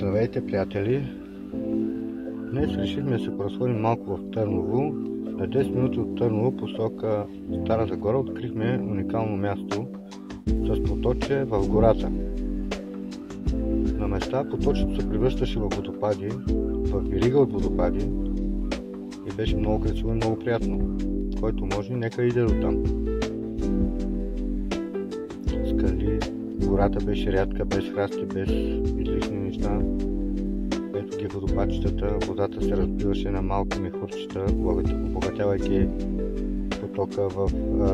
Здравейте, приятели! Днес решихме да се поразходим малко в Търново. На 10 минути от Търново посока Стара Загора открихме уникално място с поточе в гората. На места поточето се превръщаше в водопади, в верига от водопади и беше много красиво и много приятно. Който може, нека иде до там. Скали, гората беше рядка, без храсти, без излишни неща. Ето ги водопадчетата, водата се разбиваше на малки мехурчета, обогатявайки потока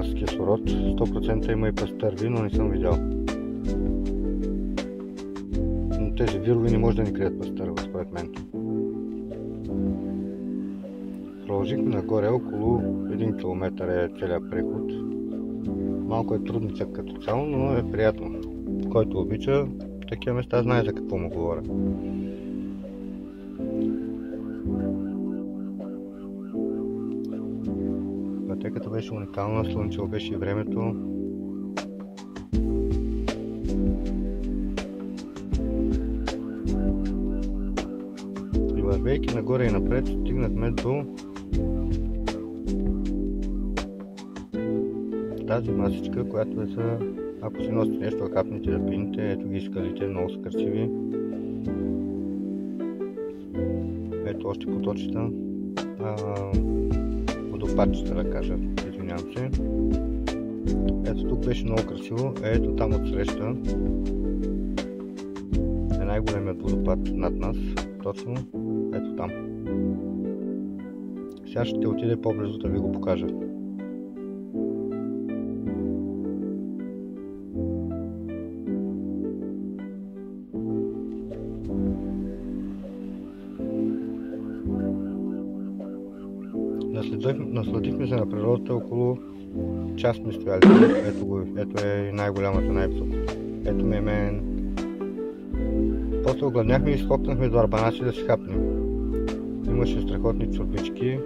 с кислород. 100% има и пастърви, но не съм видял. Но тези вирови не може да ни крият пастърва, според мен. Продължихме нагоре, около 1 км е целият преход. Малко е трудничък като цяло, но е приятно. Който обича такива места, знае за какво му говоря. Пътеката беше уникална, слънчево беше и времето. И вървейки нагоре и напред, стигнахме до тази масичка, която е за, ако си носите нещо, да капнете да пинете. Ето ги скалите, много са красиви. Ето още поточета. Водопадчета, да кажа, извинявам се. Ето тук беше много красиво. Ето там отсреща е най-големият водопад над нас. Точно ето там. Сега ще отиде по-близо да ви го покажа. Насладихме се на природата, около час сме стояли. Ето е най-голямата, най-високо. Ето ми е мен. После огладняхме и скокнахме до арбанаси да си хапнем. Имаше страхотни чорбички.